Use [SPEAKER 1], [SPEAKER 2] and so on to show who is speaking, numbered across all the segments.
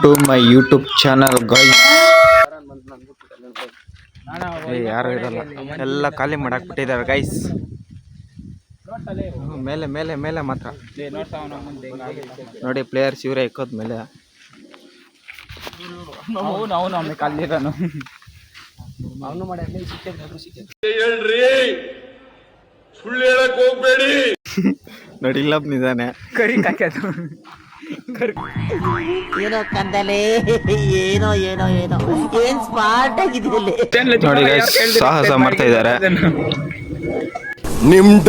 [SPEAKER 1] To my YouTube channel guys. ಯಾರು ಇರಲ್ಲ, ಎಲ್ಲ ಖಾಲಿ ಮಾಡಾಕ್ಬಿಟ್ಟಿದ್ದಾರೆ ಗೈಸ್. ಮೇಲೆ ಮೇಲೆ ಮೇಲೆ ಮಾತ್ರ ನೋಡಿ, ಪ್ಲೇಯರ್ಸ್ ಇವರೇ ಇಕ್ಕೋದ್ ಮೇಲೆ.
[SPEAKER 2] ಸುಳ್ಳು ಹೇಳಕ್ ಹೋಗ್ಬೇಡಿ.
[SPEAKER 1] ನೋಡಿ ಇಲ್ಲೊಬ್ಬ ನಿಧಾನೆ
[SPEAKER 3] ಕರಿ ಕಾಕ್ಯದು
[SPEAKER 4] ಏನೋ ಕಂದಲೆ, ಏನೋ ಏನೋ ಏನೋ ಏನ್ ಸ್ಮಾರ್ಟ್ ಆಗಿದ್ದಿಲ್ಲ
[SPEAKER 1] ನೋಡಿ ಗೈಸ್, ಸಾಹಸ ಮಾಡ್ತಾ ಇದ್ದಾರೆ.
[SPEAKER 2] ನಿಮ್ದ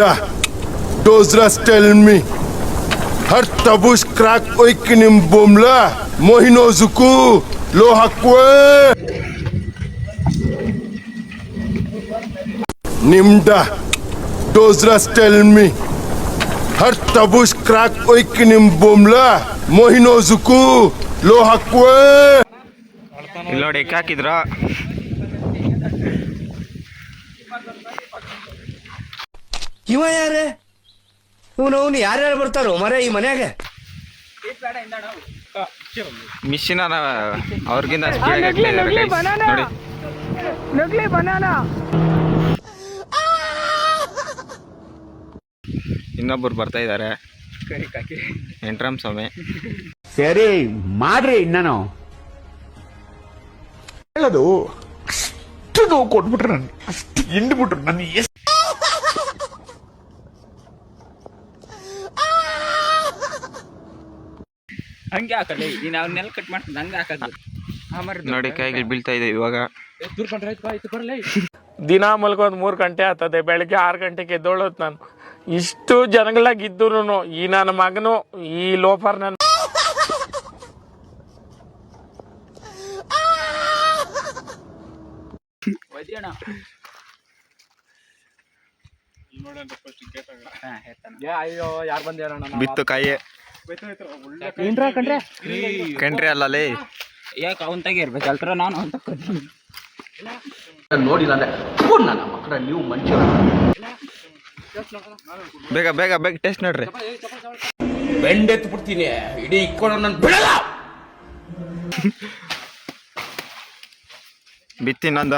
[SPEAKER 2] ಡೋಸ್ರಸ್ ಟೆಲ್ ಮಿ ಹರ್ ತಬುಸ್ ಕ್ರಾಕ್ ಒಯ್ಕ್ ನಿಮ್ ಬೊಮ್ಲ ಮೊಹಿನೋಜುಕು ಲೋ ಹಾಕ್ವೆ. ನಿಮ್ದ ಡೋಸ್ರಸ್ ಟೆಲ್ ಮಿ ಹರ್ ತಬುಸ್ ಕ್ರಾಕ್ ಒಯ್ಕ್ ನಿಮ್ ಬೊಮ್ಲ ಮೊಹಿನೋಜುಕು ಲೋ ಹಾಕ್ವೆ.
[SPEAKER 1] ಇಲ್ಲಿ ನೋಡಿ ಹಾಕಿದ್ರ
[SPEAKER 5] ಇವ ಯಾರೇ ಇವನು ಯಾರ್ಯಾರು ಬರ್ತಾರೋ ಮರೆ ಈ ಮನ್ಯಾಗ?
[SPEAKER 1] ಮಿಷಿನ ಅವ್ರಿಗಿಂತ ಸ್ಪೀಡ್ ನೋಡಿ.
[SPEAKER 3] ನಗ್ಲಿ ಬನಾನಾ.
[SPEAKER 1] ಇನ್ನೊಬ್ಬರು ಬರ್ತಾ ಇದ್ದಾರೆ, ಎಂಟ್ರಾಮ್ ಸ್ವಾಮಿ.
[SPEAKER 6] ಸರಿ ಮಾಡ್ರಿ, ನಾನು ಹೇಳೋದು ಅಷ್ಟು ನೋವು ಕೊಟ್ಬಿಟ್ರು, ನನ್ಗೆ ಅಷ್ಟು ಹಿಂಡ್ಬಿಟ್ರು ನನ್ನ.
[SPEAKER 3] ಹಂಗೆ ಹಾಕಲ್ಲ, ನೀನು ಅವ್ನೆಲ್ಲ ಕಟ್ ಮಾಡ್ತೀನಿ ಹಂಗೆ ಹಾಕೋದು.
[SPEAKER 1] ನೋಡಿ ಕೈಗೆ ಬೀಳ್ತಾ ಇದೆ ಇವಾಗ.
[SPEAKER 7] ದಿನ ಮಲ್ಕೊಂಡ್ 3 ಗಂಟೆ ಆಗ್ತದೆ, ಬೆಳಗ್ಗೆ 6 ಗಂಟೆಗೆ ಎದ್ದೋಳೋದು ನಾನು. ಇಷ್ಟು ಜನಗಳಾಗಿದ್ದು ಈ ನನ್ನ ಮಗನು ಈ ಲೋಫರ್ ನನ್ನ
[SPEAKER 1] ಬಿತ್ತು ಕಾಯಿ ಕಂಡ್ರಿ ಅಲ್ಲೇ.
[SPEAKER 3] ಯಾಕೆ ಅವನ್ ತಾಗೆ ಇರ್ಬೇಕು ಅಲ್ತರ, ನಾನು ಅವನ್ ತಕ್ಕೊತೀನಿ
[SPEAKER 6] ನೋಡಿಲ್ಲ ಅಂದ್ರೆ ನನ್ನ ಮಕ್ಕಳ ನೀವು ಮನುಷ್ಯ.
[SPEAKER 1] ಬೇಗ ಬೇಗ ಬೇಗ ಟೆಸ್ಟ್ ನೋಡ್ರಿ.
[SPEAKER 6] ಬೆಂಡೆತ್ತು ಬಿಡ್ತೀನಿ, ಇಡೀ ಇಕ್ಕೊಂಡು ನಾನು ಬಿಡಲ್ಲ.
[SPEAKER 1] ಬಿತ್ತಿ ನಂದ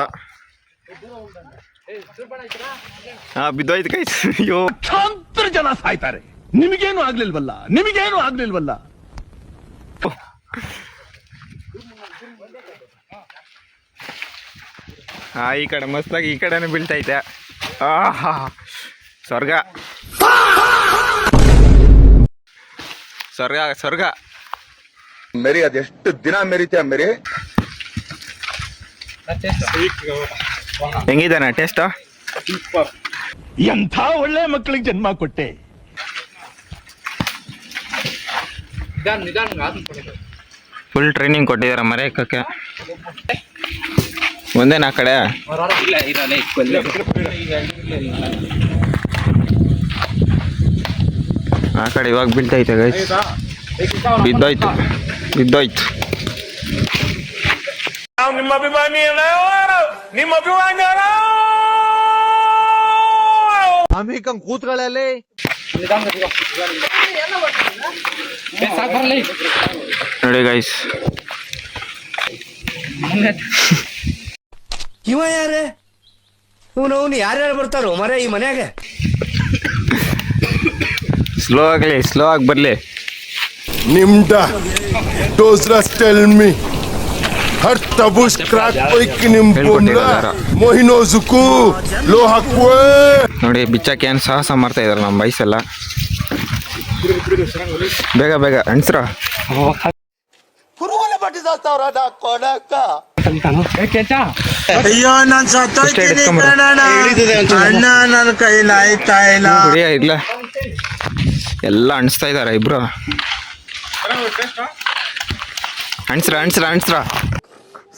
[SPEAKER 1] ಬಿದ್ದೋಯ್ತು ಕೈ. ಅಯ್ಯೋ,
[SPEAKER 6] ಲಕ್ಷಾಂತರ ಜನ ಸಾಯ್ತಾರೆ, ನಿಮಗೇನು ಆಗ್ಲಿಲ್ವಲ್ಲ, ನಿಮಗೇನು ಆಗ್ಲಿಲ್ವಲ್ಲ.
[SPEAKER 1] ಈ ಕಡೆ ಮಸ್ತಾಗಿ ಈ ಕಡೆನೂ ಬೀಳ್ತೈತೆ. ಆಹಾ, ಸ್ವರ್ಗ ಸ್ವರ್ಗ ಸ್ವರ್ಗ.
[SPEAKER 2] ಮೇರಿ ಅದೆಷ್ಟು ದಿನ ಮೆರಿತ್ಯಾ ಮೇರಿ.
[SPEAKER 1] ಹೆಂಗಿದಾನ ಟೇಸ್ಟ್?
[SPEAKER 6] ಎಂಥ ಒಳ್ಳೆ ಮಕ್ಕಳಿಗೆ ಜನ್ಮ ಕೊಟ್ಟೆ.
[SPEAKER 1] Full training ಕೊಟ್ಟಿದಾರ ಮರೆಯಕ್ಕೆ. ಒಂದೇನ ಆ ಕಡೆ ಆ ಕಡೆ ಇವಾಗ ಬೀಳ್ತೈತೆ ಗೈಸ್. ಬಿದ್ದೋಯ್ತು ಬಿದ್ದೋಯ್ತು.
[SPEAKER 7] ನಿಮ್ಮ ಅಭಿಮಾನಿ, ನಿಮ್ಮ ಅಭಿಮಾನಿ
[SPEAKER 5] ಕೂತ್ಗಳಲ್ಲಿ
[SPEAKER 1] ನೋಡಿ ಗೈಸ್,
[SPEAKER 5] ಇವ ಯಾರೇ ಇವನು ಯಾರ್ಯಾರು ಬರ್ತಾರೋ ಮರೆ ಈ ಮನ್ಯಾಗ?
[SPEAKER 1] ಸ್ಲೋ ಆಗಲಿ, ಸ್ಲೋ ಆಗಿ ಬರ್ಲಿ.
[SPEAKER 2] ನಿಮ್ದ ಡೋಸ್ರಸ್ ಟೆಲ್ ಮಿ ಹರ್ ತಬುಸ್ ಕ್ರಾಕ್ ಒಯ್ಕ್ ನಿಮ್ ಬೊಮ್ಲ ಮೊಹಿನೋಜುಕು ಲೋ ಹಾಕ್ವೆ.
[SPEAKER 1] ನೋಡಿ ಬಿಚ್ಚಕ್ಕೆ ಏನು ಸಾಹಸ ಮಾಡ್ತಾ ಇದಾರೆ ನಮ್ಮ ಬೈಸೆಲ್ಲ. ಬೇಗ ಬೇಗ ಅನ್ಸ್ರ.
[SPEAKER 5] ಅಯ್ಯೋ ನಾನ್ ಸತ್ತೋಯ್ತೀನಿ ಅಣ್ಣ, ನನ್ನ ಕೈಲಾಯ್ತಾ ಇಲ್ಲ.
[SPEAKER 1] ಇಲ್ಲ ಎಲ್ಲ ಅಣಿಸ್ತಾ ಇದಾರೆ ಇಬ್ರು. ಅಣ್ಸ್ರ ಅಣ್ಸ್ರ ಅಣ್ಸ್ರ.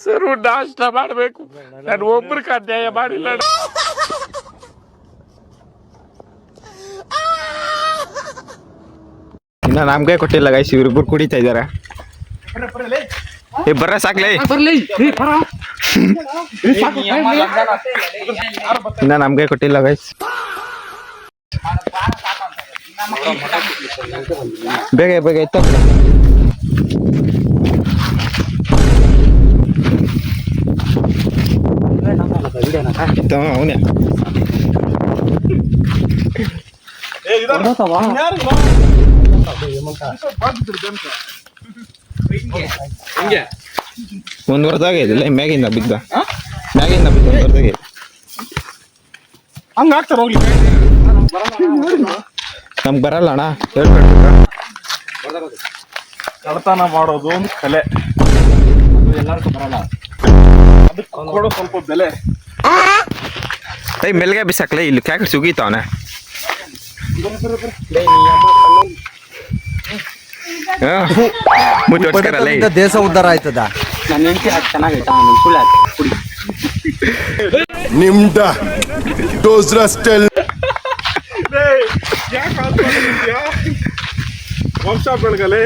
[SPEAKER 7] ಸರ್ ನಾಷ್ಟ ಮಾಡ್ಬೇಕು, ನಾನು ಒಬ್ರಿಗೆ ಅನ್ಯಾಯ ಮಾಡಿಲ್ಲ.
[SPEAKER 1] ಇನ್ನ ನಮ್ಗೆ ಕೊಟ್ಟಿಲ್ಲ ಗೈಸ್, ಇವ್ರಿಬ್ರು ಕುಡಿತಾ ಇದಾರೆ. ಬರ್ರ ಸಾಕ್ಲೇ, ಇನ್ನ ನಮ್ಗೆ ಕೊಟ್ಟಿಲ್ಲ ಗೈಸ್. ಬೇಗ ಬೇಗ ಎತ್ತ. ಬಿದ್ದ ಅವನೇ. ಮುಂದುವರೆದಾಗ ಇದಿಲ್ಲ ಮ್ಯಾಗಿಂದ ಬಿದ್ದ ಮುಂದುವರೆದಾಗ
[SPEAKER 6] ಹಂಗ ಆಗ್ತಾರ ಹೋಗ್ಲಿ.
[SPEAKER 1] ನಮ್ಗೆ ಬರಲ್ಲ ಅಣ್ಣ ಹೇಳ್ಬೇಕು.
[SPEAKER 6] ಕಳ್ತನ ಮಾಡೋದು ಒಂದು ಕಲೆ, ಎಲ್ಲರಿಗೂ ಬರಲ್ಲ. ಅದಕ್ಕೆ ಕೊಡೋ ಸ್ವಲ್ಪ ಬೆಲೆ.
[SPEAKER 1] ಏಯ್ ಮೆಲ್ಗೆ ಬಿಸಾಕ್ಲೆ ಇಲ್ಲಿ ಕ್ಯಾಕೆಟ್ ಸುಗೀತಾವನೆ. ಮುಚ್ಚೋಸ್ಕರಲ್ಲ
[SPEAKER 5] ದೇಶ ಉದ್ಧಾರ ಆಯ್ತದ.
[SPEAKER 3] ನನ್ನ ಹೆಂಡತಿ ಅದು ಚೆನ್ನಾಗೈತಾ ನನ್ನ ಸುಳ್ಳು ಆಯ್ತು ಕುಡಿ.
[SPEAKER 2] ನಿಮ್ದ ಡೋಸ್ರಾ ಸ್ಟೈಲ್
[SPEAKER 6] ವಂಶ ಬೆಳಗಲೆ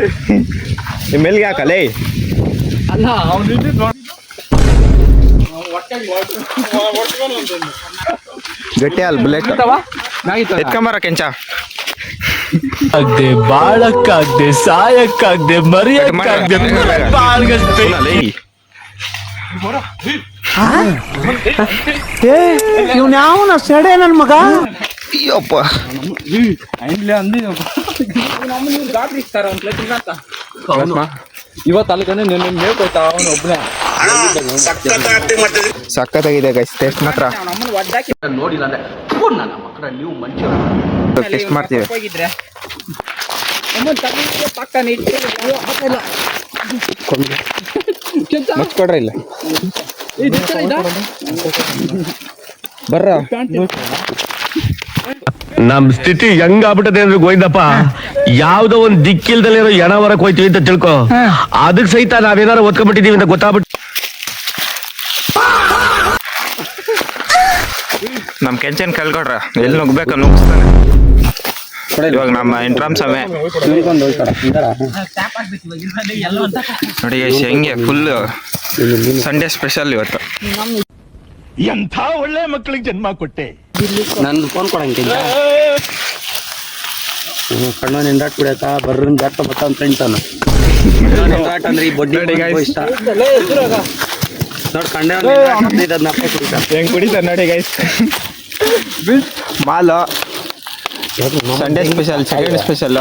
[SPEAKER 1] ಮೆಲ್ಗೆ ಹಾಕಲೇ.
[SPEAKER 3] ಅಲ್ಲ ಅವ್ನು
[SPEAKER 1] ಗಟ್ಟಿ ಅಲ್ ಬುಲೆಟ್ ಎತ್ಕೊಂಬರ ಕೆಂಚ.
[SPEAKER 8] ಆಗ್ದೆ ಬಾಳಕ್ಕಾಗ್ದೆ ಸಾಯಕ್ಕಾಗ್ದೆ ಮರಿಯಕ್ಕಾಗ್ದೆ
[SPEAKER 5] ಇವ್ನ ಯಾವನ ಸೆಡೆ ನನ್ ಮಗ.
[SPEAKER 1] ಅಯ್ಯಪ್ಪ
[SPEAKER 3] ಗಾಬರಿ ಇರ್ತಾರ ಇವತ್ತು ಅಲ್ಕಂದ್ರೆ ನಿನ್ನ ಹೇಳ್ಕೊಯ್ತಾ ಅವನು ಒಬ್ಬನೇ
[SPEAKER 1] ಸಕ್ಕತ್ತಾಗಿದೆ ಗೈಸ್. ಟೇಸ್ಟ್ ಮಾತ್ರ
[SPEAKER 3] ನಮ್ಮನ್ನು ಒದ್ದಾಕಿ
[SPEAKER 8] ನೋಡಿಲ್ಲ ಅಂದ್ರೆ ನನ್ನ ಮಕ್ಕಳ ನೀವು ಮನುಷ್ಯ
[SPEAKER 1] ಟೇಸ್ಟ್ ಮಾಡ್ತೀವಿ.
[SPEAKER 3] ಹೋಗಿದ್ರೆ ನಮ್ಮನ್ನು ತಗೊಂಡು ಪಕ್ಕನೆ ಇಟ್ಟು
[SPEAKER 1] ಮುಚ್ಕೊಡ್ರಿ ಇಲ್ಲ ಬರ್ರ.
[SPEAKER 8] ನಮ್ ಸ್ಥಿತಿ ಹೆಂಗಾಗ್ಬಿಟ್ಟದೆ ಅಂದ್ರೆ ಗೋವಿಂದಪ್ಪ, ಯಾವ್ದೋ ಒಂದ್ ದಿಕ್ಕಿಲ್ದಲ್ಲೇ ಎಣ ಹೊರಕ್ ಹೋಯ್ತೀವಿ ಅಂತ ತಿಳ್ಕೊ, ಅದಕ್ ಸಹಿತ ನಾವೇನಾರು ಒತ್ಕೊಂಡ್ಬಿಟ್ಟಿದೀವಿ ಅಂತ ಗೊತ್ತಾಗ್ಬಿಟ್ಟು
[SPEAKER 1] ನಮ್ ಕೆಂಚನ್ ಕಲ್ಕೊಡ್ರ ಎಲ್ಲಿ ನುಗ್ಬೇಕು ನುಗ್ಸ್ತಾನೆ. ಇವಾಗ ನಮ್ಮ ಎಂಟ್ರಾಮ್ ಸಮಯ ನೋಡಿ ಹೆಂಗೆ ಫುಲ್ ಸಂಡೇ ಸ್ಪೆಷಲ್ ಇವತ್ತು.
[SPEAKER 8] ಎಂಥ ಒಳ್ಳೆ ಮಕ್ಕಳಿಗೆ ಜನ್ಮ ಕೊಟ್ಟೆ.
[SPEAKER 3] ನಂದು ಫೋನ್ ಕೊಡಂಗಿಲ್ಲ ಕಣ್ಣು ನಿಂದಾಟ್ ಬಿಡಕ ಬರ್ರ ಜಾಟ್ ಬತ್ತ ಅಂತ ಫ್ರೆಂಡ್ಸನು ನಿಂದಾಟ್ ಅಂದ್ರೆ ಈ ಬಡ್ಡಿ ಇಷ್ಟ ನೋಡಿ ಕಂಡೆ
[SPEAKER 1] ಹೆಂಗ್ ಕುಡಿತಾರೆ ನೋಡಿ ಗೈಸ್. ಮಾಲು ಸಂಡೇ ಸ್ಪೆಷಲ್, ಸೆಕೆಂಡ್ ಸ್ಪೆಷಲ್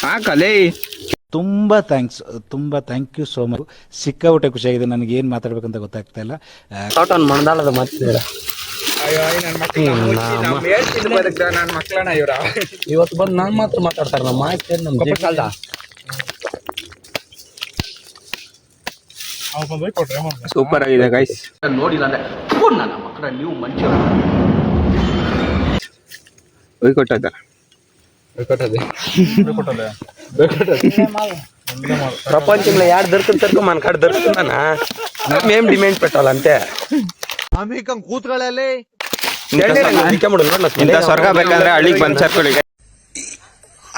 [SPEAKER 1] ಹಾಕಲೇ.
[SPEAKER 9] ತುಂಬ ಥ್ಯಾಂಕ್ ಯು ಸೋ ಮಚ್. ಸಿಕ್ಕಾಬಿಟ್ಟೆ ಖುಷಿಯಾಗಿದೆ. ನನಗೆ ಏನು ಮಾತಾಡ್ಬೇಕಂತ ಗೊತ್ತಾಗ್ತಾ ಇಲ್ಲ.
[SPEAKER 3] ಮಣದಾಳದ ಮಾತಿದ್ದೀರ ಇವತ್ತು ಬಂದು ನಾನು ಮಾತ್ರ ಮಾತಾಡ್ತಾರೆ ನಮ್ಮ ಮಾಹಿತಿ ನಮ್ಮ ಕಾಲ್ದ
[SPEAKER 1] ಸೂಪರ್ ಆಗಿದೆ ಗೈಸ್.
[SPEAKER 8] ನೋಡಿಲ್ಲ ಅಂದ್ರೆ ನನ್ನ ಮಕ್ಕಳ ನೀವು ಮನುಷ್ಯ
[SPEAKER 1] ಒಯ್ಕೊಟ್ಟದ
[SPEAKER 3] ప్రపంచంలో యాడ్ దొరుకుతుంది సరుకు మన కాడ దొరుకుతుందనా మేము డిమాండ్ పెట్టాలంతే.
[SPEAKER 5] ಕೂತ್ಗಳಲ್ಲಿ
[SPEAKER 1] ಇಂಥ ಸ್ವರ್ಗ ಬೇಕಾದ್ರೆ ಹಳ್ಳಿಗೆ ಬಂದ್ ಸೇರ್ಕೊಳ್ಳಿ.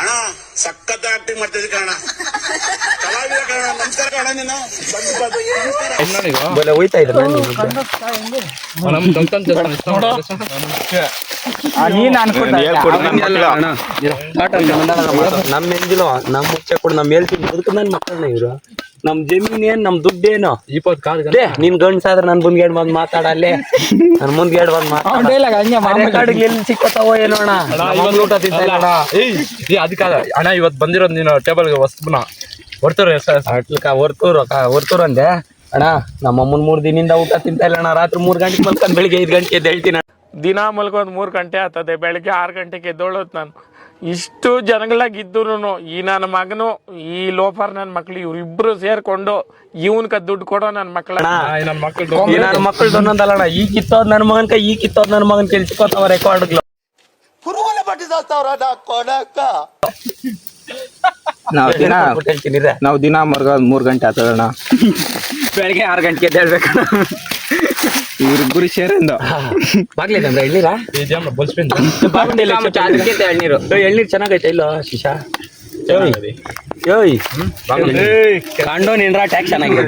[SPEAKER 2] ಅಣ್ಣ ಸಖತ್ ಆಕ್ಟಿಂಗ್ ಮಾಡ್ತಿದ್ದೆ ಕಣ, ಕಲಾವಿದ ಕಣ, ನಮಸ್ಕಾರ ಕಣ ನೀನು.
[SPEAKER 3] ಹೋಯ್ತಾ ಇದ್ದ ನಮ್ ಎಂದಿಲ್ಲ ನಮ್ ಮುಚ್ಚ ಕೊಡು ನಮ್ ಹೇಳ್ತೀನಿ ಅದಕ್ಕೆ ನನ್ ಮಕ್ಕಳನ್ನ ಇವ್ರು ನಮ್ ಜಮೀನ್ ಏನ್ ನಮ್ ದುಡ್ಡೇನು ನಿನ್ ಗಂಡ್ಸಾದ್ರೆ ನನ್ ಮುಂದ್ಗೇಡ್ ಬಂದ್ ಮಾತಾಡಲ್ಲೇ ನನ್ ಮುಂದ್ಗೇಡ್ ಬಂದ್ ಮಾತಾಡ ಎಲ್ಲಿ ಸಿಕ್ಕತಾವೋ ಏನೋಣ ಊಟ ತಿಂತ
[SPEAKER 7] ಅದಕ್ಕ ಅಣ್ಣ ಇವತ್ತು ಬಂದಿರೋದು ನೀನು ಟೇಬಲ್ಗೆ ವಸ್ತುನ
[SPEAKER 3] ಹೊರ್ತೂರು ಅಂದೆ ಅಣ್ಣ ನಮ್ಮ ಅಮ್ಮನ್ 3 ದಿನದಿಂದ ಊಟ ತಿಂತ ಇಲ್ಲ ಅಣ್ಣ. ರಾತ್ರಿ 3 ಗಂಟೆಗೆ ಮಲ್ಕೊಂಡ್ ಬೆಳಿಗ್ಗೆ 5 ಗಂಟೆಗೆ ಎದ್ದು ಹೇಳ್ತೀನಿ.
[SPEAKER 7] ದಿನ ಮಲ್ಕೋದು 3 ಗಂಟೆ ಆಗ್ತದೆ, ಬೆಳಗ್ಗೆ 6 ಗಂಟೆಗೆ ಎದ್ದೋಳೋದು ನಾನು. ಇಷ್ಟು ಜನಗಳಾಗಿದ್ದು ಈ ನನ್ನ ಮಗನು ಈ ಲೋಫರ್ ನನ್ನ ಮಕ್ಳು ಇವ್ರಿಬ್ರು ಸೇರ್ಕೊಂಡು ಇವನ್ಕ ದುಡ್ಡು ಕೊಡೋ ನನ್ನ ಮಕ್ಕಳ
[SPEAKER 3] ನನ್ನ ಮಕ್ಕಳು ಒಂದೊಂದಲ್ಲ ಈಗ ಕಿತ್ತೋದ್ ನನ್ನ ಮಗನ್ ಕೈ ಈಗ ಕಿತ್ತೋದ್ ನನ್ನ ಮಗನ್ ಕೆಲ್ಸಕೋತಾವ ರೆಕಾರ್ಡ್ಗಳು.
[SPEAKER 1] ನಾವು ದಿನ ಮರ್ಗೋದು 3 ಗಂಟೆ ಆಗ್ತದಣ್ಣ.
[SPEAKER 3] ಬೆಳಗ್ಗೆ 6 ಗಂಟೆಗೆ ಎದ್ದು ಹೇಳ್ಬೇಕು.
[SPEAKER 1] ಇವ್ರಿಬ್ಬರು ಸೇರಿಂದ
[SPEAKER 3] ಬಾಗ್ಲಿದೆ ಅಂದ್ರೆ ಎಳ್ನೀರ ಎಳ್ನೀರು ಎಳ್ನೀರು ಚೆನ್ನಾಗೈತೆ ಇಲ್ಲ ಶಿಶಾ ಕಂಡು ನಿನ್ರ ಟ್ಯಾಕ್ಸ್ ಚೆನ್ನಾಗಿದೆ.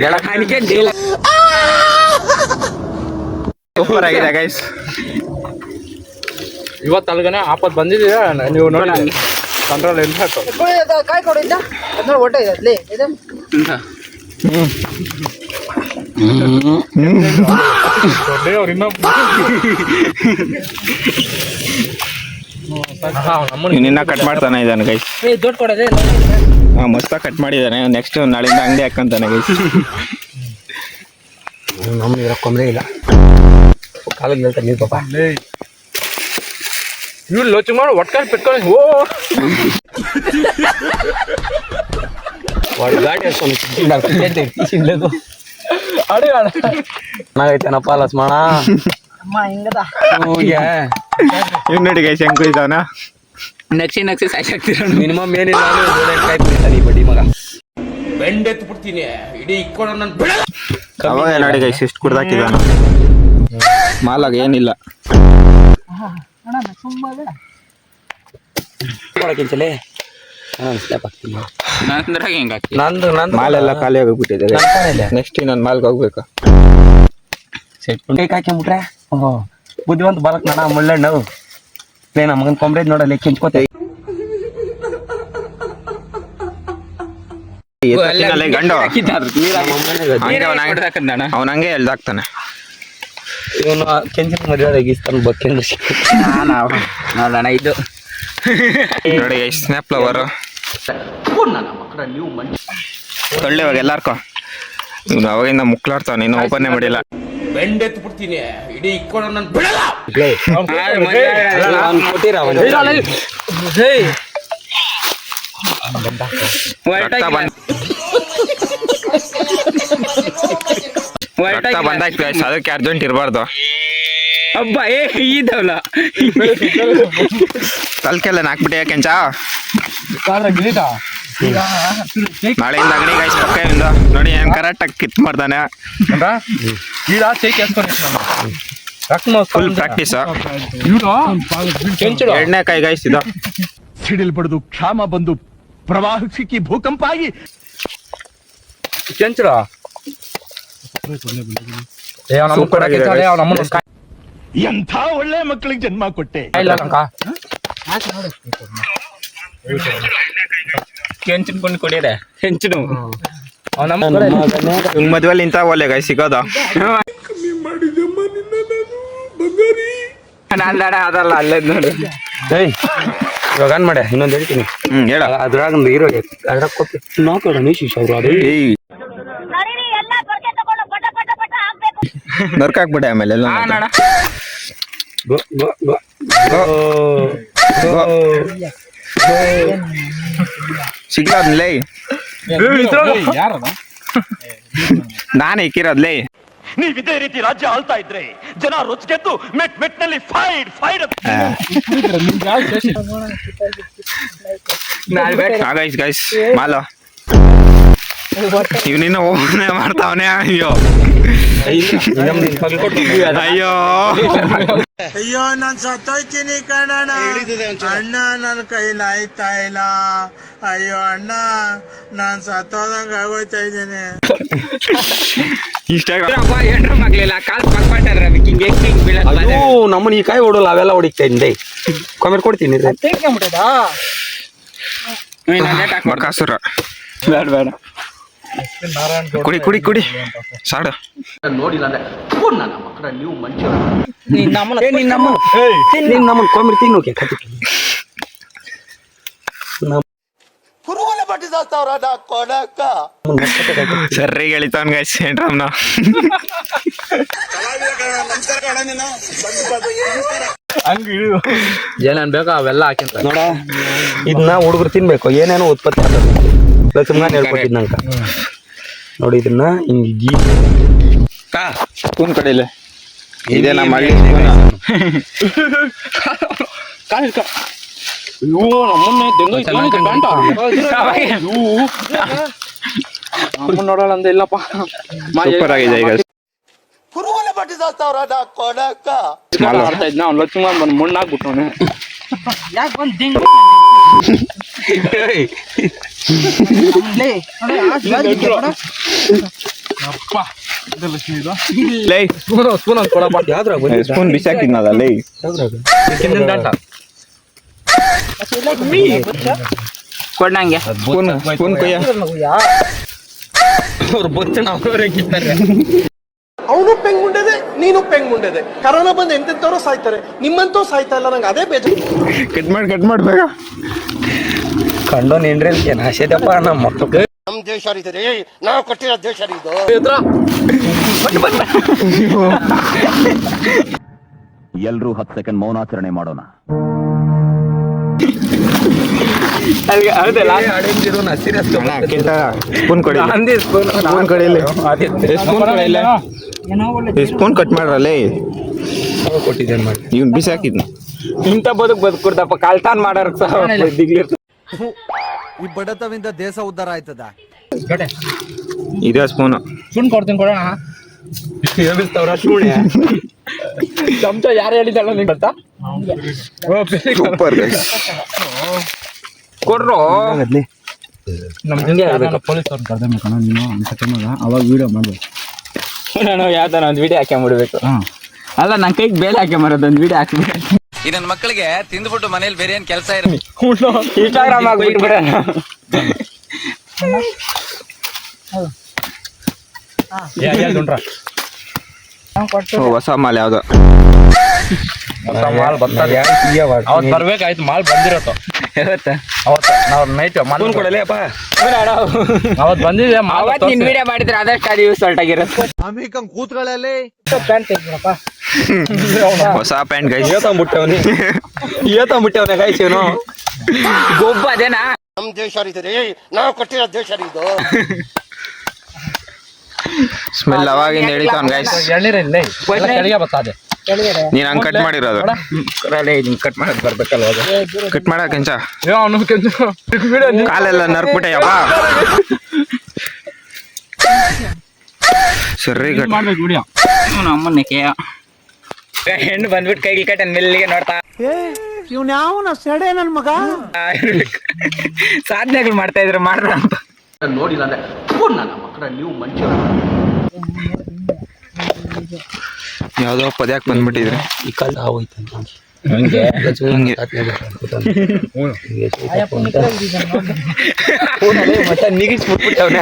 [SPEAKER 1] ಸೂಪರ್ ಆಗಿದೆ ಗೈಸ್.
[SPEAKER 7] ಇವತ್ತು ಅಲ್ಗನೆ ಆಪತ್ ಬಂದಿದ್ದೀರಾ ನೀವು ನೋಡಿ ಕಂಟ್ರೋಲ್ ಎಂತ
[SPEAKER 4] ಕಾಯಿ ಕೊಡಿದ್ದ ಹೊಟ್ಟೆ ಇದೆ
[SPEAKER 6] ಅವ್ರು ಇನ್ನೊಬ್ಬ
[SPEAKER 1] ನಿನ್ನ ಕಟ್ ಮಾಡ್ತಾನೆ ಇದ್ದಾನೆ ಗೈಸ್. ಮಸ್ತಾಗಿ ಕಟ್ ಮಾಡಿದ್ದಾನೆ. ನೆಕ್ಸ್ಟ್ ನಾಳಿಂದ ಅಂಗಡಿ ಹಾಕಂತಾನೆ ಗೈಸ್.
[SPEAKER 3] ನಮ್ಗೆ ಇರಕ್ಕೊಂದ್ರೆ ಇಲ್ಲ ಕಾಲಿಗೆ ಹೇಳ್ತಾ ನೀರು ಪಾಪ
[SPEAKER 7] ಇವ್ರು ಲೋಚ ಮಾಡಿ ಒಟ್ಕಾಲ್ ಪೆಟ್ಕೊಂಡು ಓ
[SPEAKER 3] ಗಾಡಿ ಹಸ್ಕೊಂಡು ಚೆನ್ನಾಗೈತೇನಪ್ಪ ಲಕ್ಷ್ಮಣ.
[SPEAKER 1] ಇವ್ ನೋಡಿ ಗೈಸ್ ಹೆಂಗ್ ಕುಯ್ತಾವನ.
[SPEAKER 3] ನಕ್ಷಿ ಸಾಯ್ಸಾಕ್ತಿರ ಮಿನಿಮಮ್ ಏನಿಲ್ಲ ಈ ಬಡ್ಡಿ ಮಗ
[SPEAKER 7] ಬೆಂಡೆತ್ತು ಬಿಡ್ತೀನಿ ಇಡೀ ಇಕ್ಕೊಂಡು ನನ್ ಬಿಡಲ್ಲ.
[SPEAKER 1] ಅವಾಗ ನೋಡಿ ಗೈಸ್ ಎಷ್ಟು ಕುಡ್ದಾಕಿದಾನ. ಮಾಲಾಗ ಏನಿಲ್ಲ.
[SPEAKER 3] ಕೊಡಕ್ಕಿಂಚಲೇ ಸ್ಲ್ಯಾಪ್ ಹಾಕ್ತೀನಿ ನಂದು
[SPEAKER 1] ಮಾಲೆಲ್ಲ ಖಾಲಿ ಹೋಗ್ಬಿಟ್ಟಿದೆ. ನೆಕ್ಸ್ಟ್ ಇನ್ನೊಂದು ಮಾಲ್ಗೆ ಹೋಗ್ಬೇಕು.
[SPEAKER 3] ಕೈ ಹಾಕಿಬಿಟ್ರೆ ಬುದ್ಧಿವಂತ ಬರಕ್ ನಾನ ಮುಳ್ಳಣ್ಣು ನಮ್ಮ ಮಗನ್ ಕೊಂಬ್ರೇಜ್ ನೋಡಲ್ಲ ಕೆಂಚ್ಕೋತೆ
[SPEAKER 1] ಗಂಡು ಅವನ ಹಂಗೆ ಎಳ್ದಾಕ್ತಾನೆ.
[SPEAKER 3] ಇವನು ಕೆಂಚಿನ ಮದುವೆ ಗೀಸ್ತಾನ ಬಕ್ಕೆಂದ್ರ ನೋಡೋಣ ಇದು
[SPEAKER 1] ನೋಡಿ ಎಷ್ಟು ಸ್ನ್ಯಾಪ್ ಲವರ್ ಒಳ್ಳೆ ಇವಾಗ ಎಲ್ಲಾರ್ಕೋ. ಇವ್ನು ಅವಾಗಿಂದ ಮುಕ್ಲಾಡ್ತಾವ ಇನ್ನು ಓಪನ್ನೇ ಮಾಡಿಲ್ಲ.
[SPEAKER 7] ಬೆಂಡೆತ್ತು ಬಿಡ್ತೀನಿ ಇಡೀ ಇಕ್ಕೊಂಡು ನನ್ ಬಿಡಲ್ಲ.
[SPEAKER 1] ಬಂದಾಯ್ತು ಗೈಸ್, ಅದಕ್ಕೆ ಅರ್ಜೆಂಟ್ ಇರಬಾರ್ದು.
[SPEAKER 3] ಹಬ್ಬ ಈದವಲ್ಲ
[SPEAKER 1] ತಲ್ಕೆಲ್ಲ ನಾಕ್ಬಿಟ್ಟೆ ಕೆಂಚ. ನಾಳೆಯಿಂದ ಅಂಗಡಿ ಗೈಸ್ ಪಕ್ಕ ನೋಡಿ ಹೆಂಗ್ ಕರೆಕ್ಟಾಗಿ ಕಿತ್ ಮಾಡ್ತಾನೆ. Full practice. ಎರಡನೇ ಕೈ ಗೈಸ್ ಇದು.
[SPEAKER 8] ಸಿಡಿಲ್ಬಡ್ದು ಕ್ಷಾಮ ಬಂದು ಪ್ರವಾಹ ಸಿಕ್ಕಿ ಭೂಕಂಪ ಆಗಿ
[SPEAKER 3] ಕೆಂಚಡ
[SPEAKER 1] ಸೂಪರ್ ಆಗಿದೆ
[SPEAKER 8] ಎಂಥ ಒಳ್ಳೆ ಮಕ್ಕಳಿಗೆ ಜನ್ಮ ಕೊಟ್ಟೆ.
[SPEAKER 3] ಕೆಂಚಿನ್ಕೊಂಡು ಕೊಡಿಯರೆ ಕೆಂಚನು
[SPEAKER 1] ಮದ್ವೆಲಿ ಇಂತ ಒಳ್ಳೆ ಗೈ ಸಿಗೋದು.
[SPEAKER 3] ಅದಲ್ಲ ಅಲ್ಲೇ ನೋಡಿ ಇವಾಗ ಏನ್ ಮಾಡೆ ಇನ್ನೊಂದು ಹೇಳ್ತೀನಿ.
[SPEAKER 1] ಹೇಳ
[SPEAKER 3] ಅದ್ರಾಗ ಒಂದು ಹೀರೋ ಅದ್ರಾಗ ಕೊಟ್ಟು ನೋಕೋಣ ನೀಶೀಶ್ ಅವರು ಅದು
[SPEAKER 1] ನರ್ಕಾಕ್ಬಿಟ್ಟೆ ಆಮೇಲೆ ಎಲ್ಲ ಸಿಗ್ಲಾದ್ಲೇ ನಾನು ಇಕ್ಕಿರೋದ್ಲೇ.
[SPEAKER 8] ನೀವ್ ಇದೇ ರೀತಿ ರಾಜ್ಯ ಆಳ್ತಾ ಇದ್ರೆ ಜನ ರೊಚ್ಗೆದ್ದು ಮೆಟ್ನಲ್ಲಿ ಫೈಡ್
[SPEAKER 1] ಗೈಸ್ ಗೈಸ್ ಮಾಲೋ ಇವ್ ನಿನ್ನ ಓಪನ್ ಮಾಡ್ತಾವನೆ. ಅಯ್ಯೋ ಅಯ್ಯೋ
[SPEAKER 2] ಅಯ್ಯೋ ನಾನ್ ಸತ್ತೋಯ್ತೀನಿ ಕಣಣ್ಣ. ಅಣ್ಣ ನನ್ನ ಕೈಲಿ ಆಯ್ತಾ ಇಲ್ಲ. ಅಯ್ಯೋ ಅಣ್ಣ ನಾನ್ ಸತ್ತೋದಂಗ ಆಗೋಯ್ತಾ ಇದ್ದೀನಿ.
[SPEAKER 3] ಅದು ನಮ್ಮನ್ನ ಈ ಕಾಯಿ ಹೊಡಲ್ಲ ಅವೆಲ್ಲ ಹೊಡಿತಾ ಇದ್ದೆ ಕಾಮೆಂಟ್ ಕೊಡ್ತೀನಿ.
[SPEAKER 1] ಮಕಾಸುರ ಬೇಡ ಬೇಡ ಕುಡಿ ಕುಡಿ ಕುಡಿ ಸಾಡು.
[SPEAKER 3] ನಮ್ಮನ್ನ ಕಾಮೆಂಟ್ ತಿನ್ನೋಕೆ
[SPEAKER 1] ಸರ್ರಿಗೆ ಎಳಿತಾವನ್ ಗೈಸ್ ಏನ್ರಮ್ನ.
[SPEAKER 2] ಕಲಾವಿದ ಕಣ ನಮಸ್ಕಾರ ಕಣ ನೀನು.
[SPEAKER 3] ಏನೇನ್ ಬೇಕೋ ಅವೆಲ್ಲ ಹಾಕಿಂತ ನೋಡ. ಇದನ್ನ ಹುಡುಗರು ತಿನ್ಬೇಕು ಏನೇನೋ ಉತ್ಪತ್ತಿ ಆಗ್ತದೆ. ಸುಮ್ಮನೆ ಹೇಳ್ಕೊಟ್ಟಿದ್ನಂಕ ನೋಡಿ ಇದನ್ನ ಹಿಂಗಿ
[SPEAKER 1] ಸ್ಪೂನ್ ಕಡೆಯಲ್ಲ ಇದೇ ನಮ್ಮ ಹಳ್ಳಿ
[SPEAKER 7] ನೋಡೋಣ ಅಂದ ಇಲ್ಲಪ್ಪ.
[SPEAKER 1] ಸೂಪರ್ ಆಗಿದೆ ಈಗ.
[SPEAKER 7] ಆಡ್ತಾ ಇದ್ನ ಅವ್ನು ಲಕ್ಷ್ಮಣ ಬಂದು ಮಣ್ಣಾಗ್ಬಿಟ್ಟವನೆ.
[SPEAKER 1] ಸ್ಪೂನ್ ಬಿಸಾಕಿದ್ನಲ್ಲ
[SPEAKER 3] ಕೊಡ್ನಂಗೆ
[SPEAKER 1] ಸ್ಪೂನ್ ಕೊಯ್ಯ
[SPEAKER 3] ಅವ್ರು ಬೊಚ್ಚ ನಾವು
[SPEAKER 5] ನಾನು ಪೆಂಗುಂಡದೆ, ನೀನು ಪೆಂಗುಂಡದೆ. ಕರೋನಾ ಬಂದು ಎಂತೆಂತವ್ರು ಸಾಯ್ತಾರೆ, ನಿಮ್ಮಂತೂ ಸಾಯ್ತಾ ಇಲ್ಲ. ನಂಗೆ ಅದೇ ಬೇಜಾರು.
[SPEAKER 1] ಕಟ್ ಮಾಡ್ಬೇಕ.
[SPEAKER 3] ಕಂಡು ನಿಂಡ್ರಿ ನಾಶದಪ್ಪ ನಮ್ಮ ಮಕ್ಕಳು.
[SPEAKER 5] ನಮ್ ದೇಶ ರೀ, ನಾವು ಕೊಟ್ಟಿರೋ ದೇಶ ಇದು.
[SPEAKER 8] ಎಲ್ರೂ 10 ಸೆಕೆಂಡ್ ಮೌನಾಚರಣೆ ಮಾಡೋಣ.
[SPEAKER 1] ಸ್ಪೂನ್ ಕೊಡಿ, ಸ್ಪೂನ್ ಕಟ್ ಮಾಡ್ರಲ್ಲೇ
[SPEAKER 3] ಕೊಟ್ಟಿದ್ದೇನೆ ಮಾಡಿ.
[SPEAKER 1] ಇವ್ನ್ ಬಿಸಿ ಹಾಕಿದ್ನ.
[SPEAKER 3] ಇಂಥ ಬದುಕುರ್ದಪ್ಪ ಕಾಲ್ತಾನ್ ಮಾಡಾರ
[SPEAKER 5] ಈ ಬಡತವಿಂದ ದೇಶ ಉದ್ಧಾರ ಆಯ್ತದ.
[SPEAKER 1] ಇದೇ ಸ್ಪೂನ್
[SPEAKER 7] ಸುಣ್ ಕೊಡ್ತೀನಿ ಕೊಡೋಣ. ಚಮಚ ಯಾರು ಹೇಳಿದಲ್ಲ ನಿಂಗೆ ಗೊತ್ತಾ?
[SPEAKER 1] ಸೂಪರ್
[SPEAKER 3] ಕೊಡ್ರು
[SPEAKER 7] ಪೊಲೀಸ್ ಅವ್ರನ್ನ ಕರ್ದ ಕಣ ನೀನು ಅವಾಗ ವಿಡಿಯೋ ಮಾಡಿ.
[SPEAKER 3] ನಾನು ಯಾವ್ದಾರ ಒಂದು ವಿಡಿಯೋ ಹಾಕ್ಕೊಂಬಿಡ್ಬೇಕು. ಅಲ್ಲ ನನ್ನ ಕೈಗೆ ಬೇಳೆ ಹಾಕ್ಕೊಂಬರೋದು ಒಂದು ವಿಡಿಯೋ ಹಾಕ್ಬಿಟ್ಟು
[SPEAKER 5] ಈ ನನ್ನ ಮಕ್ಕಳಿಗೆ ತಿಂದ್ಬಿಟ್ಟು ಮನೇಲಿ ಬೇರೆ ಏನ್ ಕೆಲಸ ಇರ
[SPEAKER 3] ಇನ್ಸ್ಟಾಗ್ರಾಮ್ ಆಗ್ಬಿಟ್ಬಿಡೋಣ.
[SPEAKER 1] ಹೊಸ ಮಾಲ್ ಯಾವ್ದು
[SPEAKER 3] ಮಾಲ್
[SPEAKER 7] ಅವತ್ತು ಬರ್ಬೇಕಾಯ್ತು, ಮಾಲ್ ಬಂದಿರತ್ತ ಅವತ್ತು ನಾವು ನೈಟ್ ಮಾಲ್
[SPEAKER 3] ಕೊಡಲೇ ಅಪ್ಪ.
[SPEAKER 7] ಅವತ್ತು ಬಂದಿದೆ
[SPEAKER 3] ಅವತ್ತು ನೀನ್ ವಿಡಿಯೋ ಮಾಡಿದ್ರೆ ಅದಷ್ಟು ಅದು ಯೂಸ್ ಆಗಿರುತ್ತೆ.
[SPEAKER 5] ಕೂತ್ಗಳಲ್ಲಿ
[SPEAKER 1] ಹೊಸ ಪ್ಯಾಂಟ್ ಗೈಸ್.
[SPEAKER 3] ಏತಂಬಿಟ್ಟವನೇ ಕಾಯ್ಸಿವನು ಗೊಬ್ಬ ಅದೇನಾ.
[SPEAKER 5] ನಮ್ ದೇಶ ರೀ, ನಾವು ಕೊಟ್ಟಿರೋ ದೇಶ ಇದು.
[SPEAKER 1] ಸ್ಮೆಲ್ ಅವಾಗಿಂದ ಹಿಡಿತಾವನ್ ಗೈಸ್.
[SPEAKER 7] ಕೆಳಗೆ ಬರ್ತದೆ.
[SPEAKER 1] ನೀನ್ ಹಂಗ್ ಕಟ್ ಮಾಡಿರೋದು.
[SPEAKER 3] ಕಟ್ ಮಾಡೋದು ಬರ್ಬೇಕಲ್ವ ಅದು.
[SPEAKER 1] ಕಟ್ ಮಾಡಕ್ ಕೆಂಚ ಕಾಲೆಲ್ಲ ನರ್ಕ್ಬಿಟ್ಟೆಯಪ್ಪ. ಸರಿ ಕಟ್
[SPEAKER 7] ಮಾಡ್ಬೇಕು ವಿಡಿಯೋ.
[SPEAKER 3] ಅಮ್ಮನ್ನೇ ಹೆಣ್ಣು ಬಂದ್ಬಿಟ್ಟು ಕೈಗೆ ಕಟ್ಟ ಮೆಲ್ಲಿಗೆ ನೋಡ್ತಾ
[SPEAKER 4] ಇವ್ನ ಯಾವನ ಸೆಡೆ ನನ್ ಮಗ.
[SPEAKER 3] ಸಾಧನೆಗಳು ಮಾಡ್ತಾ ಇದ್ರು ಮಾಡ್ರ ಅಂತ
[SPEAKER 5] ನೋಡಿಲ್ಲ ಅಂದ್ರೆ ನನ್ನ ಮಕ್ಕಳ ನೀವು ಮಂಚ.
[SPEAKER 1] ಯಾವ್ದೋ ಪದ್ಯಾಕ್ ಬಂದ್ಬಿಟ್ಟಿದ್ರೆ
[SPEAKER 3] ಈ ಕಾಲ ಆಗೋಯ್ತು ಮತ್ತೆ ನಿಗಿಸ್ಬಿಟ್ಬಿಟ್ಟವ್ನ.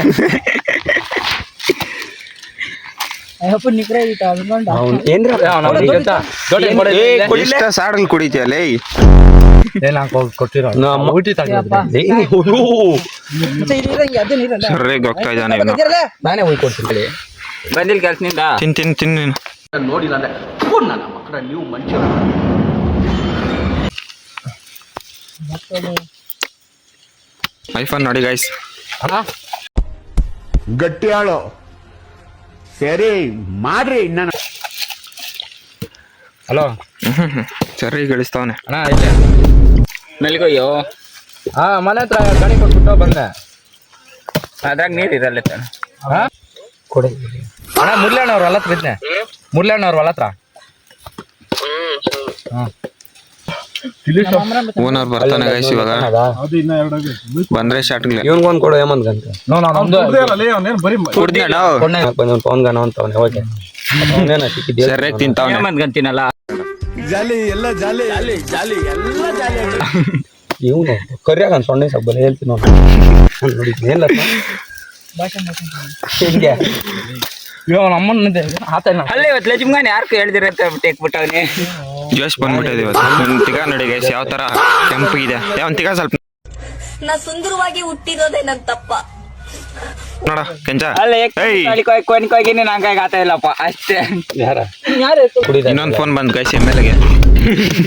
[SPEAKER 1] ಇಷ್ಟ ಸಾಡಲ್ ಕುಡಿತೀಯಲ್ಲೇ.
[SPEAKER 7] ಕೊಟ್ಟಿರೋ
[SPEAKER 1] ಸರ್ರೇಗ್ ಹೋಗ್ತಾ ಇದ್ದಾನೆ ಇವನು.
[SPEAKER 3] ನಾನೇ ಹೋಗ್ಕೊಡ್ತೀನಿ ಬಂದಿಲ್ಲ ಕೆಲ್ಸನಿಂದ.
[SPEAKER 1] ತಿನ್ ನೀನು.
[SPEAKER 5] ನೋಡಿಲ್ಲ ಅಂದ್ರೆ ನನ್ನ ಮಕ್ಕಳ ನೀವು ಮಂಚ.
[SPEAKER 1] ಐಫೋನ್ ನೋಡಿ ಗೈಸ್.
[SPEAKER 2] ಗಟ್ಟಿ ಆಳು ಸರಿ ಮಾಡ್ರಿ. ನಾನು
[SPEAKER 7] ಹಲೋ
[SPEAKER 1] ಸರಿ ಗಳಿಸ್ತಾವನೆ.
[SPEAKER 7] ಅಣ್ಣ ಐತೆ
[SPEAKER 3] ಮೆಲ್ಗೊಯ್ಯೋ.
[SPEAKER 7] ಹಾ ಮನೆ ಹತ್ರ ಗಣಿ ಕೊಟ್ಬಿಟ್ಟು ಬಂದೆ.
[SPEAKER 3] ಅದ್ರಾಗ ನೀರ್ ಇರಲ್ಲ
[SPEAKER 7] ಕೊಡು ಅಣ್ಣ. ಮುರ್ಲಣ್ಣವ್ರ ಹೊಲ ಹತ್ರ ಇದ್ನೆ. ಮುರ್ಲಣ್ಣವ್ರ ಹೊಲ ಹತ್ರ.
[SPEAKER 1] ಓನರ್ ಬರ್ತಾನೆ ಗೈಸ್ ಇವಾಗ. ಬಂದ್ರೆ ಶಾರ್ಟ್
[SPEAKER 3] ಇವನ್ಗೊಂದ್ ಕೊಡು ಹೇಮಂತ್ ಅಂತ.
[SPEAKER 1] ಸರ್ರೇಗ್ ತಿಂತಾವನೆ.
[SPEAKER 3] ಹೇಮಂತ್ ಗಂತಿನಲ್ಲ
[SPEAKER 5] ಜಾಲಿ ಎಲ್ಲ ಜಾಲಿ ಜಾಲಿ ಜಾಲಿ ಎಲ್ಲ ಜಾಲಿ.
[SPEAKER 3] ಇವನು ಕರಿಯಾಗ ಅಂತ ಸೊನ್ನೆ ಸಬ್ಬಲ್ಲಿ ಹೇಳ್ತೀನಿ ನೋಡಿ ಏನ್ಲ ಹಿಂಗೆ ಅಲ್ಲೇ ಇವತ್ತು ಲಕ್ಷ್ಮಗಾನೆ ಯಾರು ಹೇಳ್ದಿರತ್ತೆ ಟೇಕ್ಬಿಟ್ಟವನಿ
[SPEAKER 1] ಜೋಶ್ ಬಂದ್ಬಿಟ್ಟಿದೆ ಇವತ್ತು. ತಿಗ ನೋಡಿ ಗೈಸ್ ಯಾವ ತರ ಕೆಂಪಗಿದೆ. ಒಂದ್ ತಿಗ ಸ್ವಲ್ಪ
[SPEAKER 10] ನಾ ಸುಂದರವಾಗಿ ಹುಟ್ಟಿರೋದೇ ನನ್ ತಪ್ಪ.
[SPEAKER 1] ನೋಡ ಕೆಂಚ.
[SPEAKER 3] ಕೊನಿಕೋಗಿ ನಂಗೆ ಆತ ಇಲ್ಲಪ್ಪ ಅಷ್ಟೇ.
[SPEAKER 1] ಇನ್ನೊಂದ್ ಫೋನ್ ಬಂದ್ ಗೈಸ್ ಎಮ್ಮೆಲ್ಗೆ.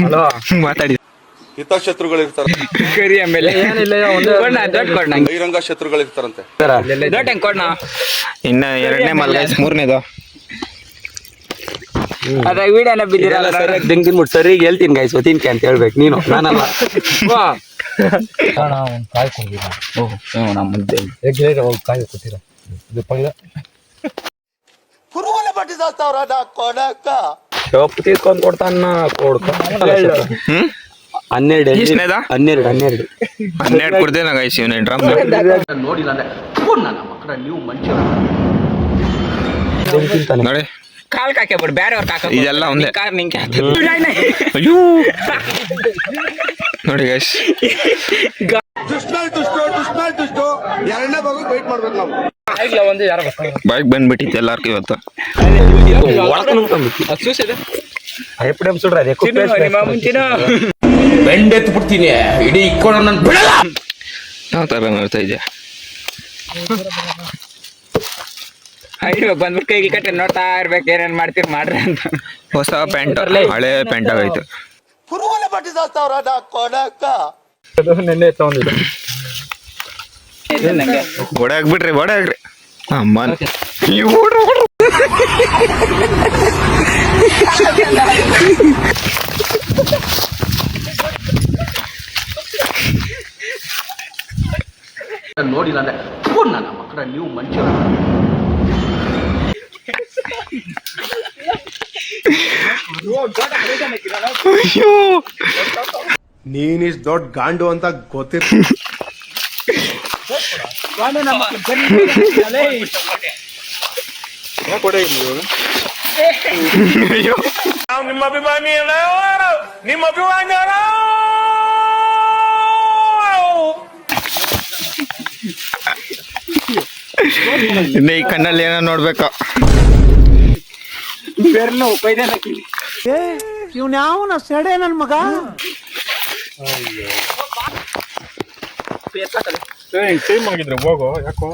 [SPEAKER 3] ಹಲೋ
[SPEAKER 1] ಮಾತಾಡಿ.
[SPEAKER 2] ಹಿತಶತ್ರುಗಳಿರ್ತಾರೆ,
[SPEAKER 3] ಕರಿ ಆಮೇಲೆ ಏನಿಲ್ಲ ದೊಡ್ಡ ಕೊಡ್ ನಂಗೆ
[SPEAKER 2] ಬಹಿರಂಗ ಶತ್ರುಗಳಿರ್ತಾರಂತೆ.
[SPEAKER 3] ದೊಡ್ಡ ಹೆಂಗ್ ಕೊಡ್ ನಾ.
[SPEAKER 1] ಇನ್ನ ಎರಡನೇ ಮಾಲ್ ಗೈಸ್, ಮೂರನೇದು
[SPEAKER 3] ಅದ ವಿಡಿಯೋನ ಬಿದ್ದಿರಲ್ಲ. ಸರಿಯಾಗಿ ದಿಂಗ್ ತಿನ್ಬಿಟ್ಟು ಸರಿಗೆ ಹೇಳ್ತೀನಿ ಗೈಸ್ ತಿನ್ಕೆ ಅಂತ ಹೇಳ್ಬೇಕು ನೀನು, ನಾನಲ್ಲ.
[SPEAKER 7] ಕಾಯಿ ಕೊಡ್ತೀರ
[SPEAKER 3] ನಮ್ಮ ಮುದ್ದೆ
[SPEAKER 7] ಕಾಯಿ ಕೊಡ್ತೀರ
[SPEAKER 5] ಕುರುವಲೆ ಬಟ್ಟಿದಾಗ್ತಾವ್ರ ಕೊಡಕ್ಕ.
[SPEAKER 3] ಶೋಪ್ ತೀರ್ಕೊಂಡ್ ಕೊಡ್ತಾನ ಕೊಡ್ಕ. 12
[SPEAKER 1] ಕೊಡ್ತೇನ ಗೈಸ್ ಇವನೇ ಡ್ರಮ್.
[SPEAKER 5] ನೋಡಿಲ್ಲ ಅಂದ್ರೆ ನನ್ನ ಮಕ್ಕಳ ನೀವು ಮಂಚ.
[SPEAKER 1] ನೋಡಿ
[SPEAKER 3] ಕಾಲ್ ಕಾಕ್ಬಿಡು ಬೇರೆ ಅವ್ರ ಕಾಕ
[SPEAKER 1] ಇದೆಲ್ಲ ಒಂದೇ
[SPEAKER 3] ಕಾರ್ ನಿಂಗೆ.
[SPEAKER 1] ಅಯ್ಯೋ ನೋಡಿ ಗೈಸ್.
[SPEAKER 2] ದುಷ್ಟ ಎರಡನೇ ಭಾಗ ವೇಟ್ ಮಾಡ್ಬೇಕು ನಾವು.
[SPEAKER 1] ಬೈಕ್ ಬಂದ್ಬಿಟ್ಟಿತ್ತು ಎಲ್ಲಾರ್ಗೂ ಇವತ್ತು.
[SPEAKER 3] ಎಪ್ಪಡೆ ಸುಡ್ರ
[SPEAKER 5] ಬೆಂಡೆತ್ತು ಬಿಡ್ತೀನಿ ಇಡೀ ಇಕ್ಕೊಂಡು ನನ್ ಬಿಡಲ್ಲ.
[SPEAKER 1] ಯಾವ ತರ ನೋಡ್ತಾ ಇದ್ಯಾ?
[SPEAKER 3] ಬಂದ್ಬಿಟ್ಟು ಕೈಗೆ ಕಟ್ಟಿ ನೋಡ್ತಾ ಇರ್ಬೇಕು ಏನೇನ್ ಮಾಡ್ತೀರಿ ಮಾಡ್ರಿ ಅಂತ.
[SPEAKER 1] ಹೊಸ ಪ್ಯಾಂಟ್ ಹಳೆ ಪ್ಯಾಂಟ್ ಆಗೈತು.
[SPEAKER 3] ನೆನ್ನೆ ತಗೊಂಡಿದ್ದು
[SPEAKER 1] ಒಡೆ ಹಾಕ್ಬಿಟ್ರಿ ಅಮ್ಮ ನೀವು ಓಡ್ರಿ.
[SPEAKER 5] ನೋಡಿಲ್ಲ ಅಂದ್ರೆ ನನ್ನ ಮಕ್ಕಳ ನೀವು ಮನುಷ್ಯರ.
[SPEAKER 1] ಅಯ್ಯೋ
[SPEAKER 6] ನೀನಿಸ್ ದೊಡ್ಡ ಗಾಂಡು ಅಂತ ಗೊತ್ತಿರ್
[SPEAKER 1] ಅಯ್ಯೋ
[SPEAKER 7] ನಿಮ್ಮ ಅಭಿಮಾನಿ ನಿಮ್ಮ ಅಭಿಮಾನಿ
[SPEAKER 1] ಇನ್ನು ಈ ಕಣ್ಣಲ್ಲಿ ಏನೋ ನೋಡ್ಬೇಕು.
[SPEAKER 4] ಇವ್ನ್ಯಾವನ ಸೆಡೆ ನನ್ ಮಗ.
[SPEAKER 6] ಟೈಮ್ ಆಗಿದ್ರೆ ಹೋಗೋ, ಯಾಕೋ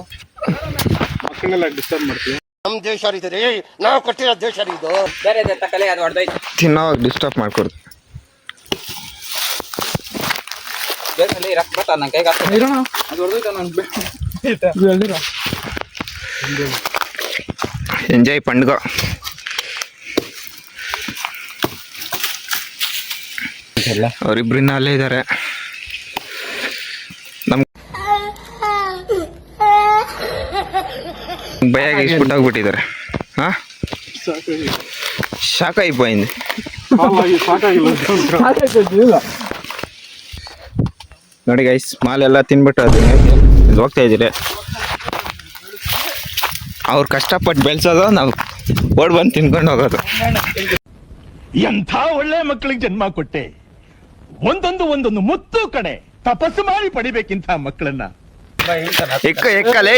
[SPEAKER 6] ಮಕ್ಕಳನ್ನೆಲ್ಲ ಡಿಸ್ಟರ್ಬ್ ಮಾಡ್ತೀವಿ.
[SPEAKER 5] ನಮ್ ದೇಶ ರೀ ನಾವು ಕಟ್ಟಿರೋ ದೇಶ ಇದು.
[SPEAKER 3] ಬೇರೆ ತಕ್ಕಲೆ ಅದು ಹೊಡೆದೈತೆ.
[SPEAKER 1] ತಿನ್ನೋವಾಗ ಡಿಸ್ಟರ್ಬ್ ಮಾಡ್ಕೊಡ್ತು.
[SPEAKER 3] ರಕ್ತ ಬರ್ತಾ ನನ್ನ ಕೈಗೆ ಅದು ಹೊಡೆದೈತೆ ನಾನು.
[SPEAKER 1] ಎಂಜಾಯ್ ಪಂಡ್ಗ. ಅವರಿಬ್ರಿನ್ನ ಅಲ್ಲೇ ಇದ್ದಾರೆ. ನಮ್ ಭಯಾಗಿ ಇಸ್ಬಿಟ್ಟಾಗ್ಬಿಟ್ಟಿದ್ದಾರೆ. ಹಾ ಶಾಕ್ అయిపోయింది. ನೋಡಿ ಗೈಸ್, ಮಾಲೆಲ್ಲ ತಿನ್ಬಿಟ್ಟು ಅದಕ್ಕೆ ಇಲ್ಲಿ ಹೋಗ್ತಾ ಇದ್ದೀರಿ. ಅವ್ರು ಕಷ್ಟಪಟ್ಟು ಬೆಳೆಸೋದು, ನಾವು ಓಡ್ ಬಂದು ತಿನ್ಕೊಂಡು ಹೋಗೋದು.
[SPEAKER 8] ಎಂಥ ಒಳ್ಳೆ ಮಕ್ಕಳಿಗೆ ಜನ್ಮ ಕೊಟ್ಟೆ. ಒಂದೊಂದು ಮುತ್ತು ಕಡೆ ತಪಸ್ಸು ಮಾಡಿ ಪಡಿಬೇಕಿಂತ ಮಕ್ಕಳನ್ನ.
[SPEAKER 1] ಎಕ್ಕಲೇ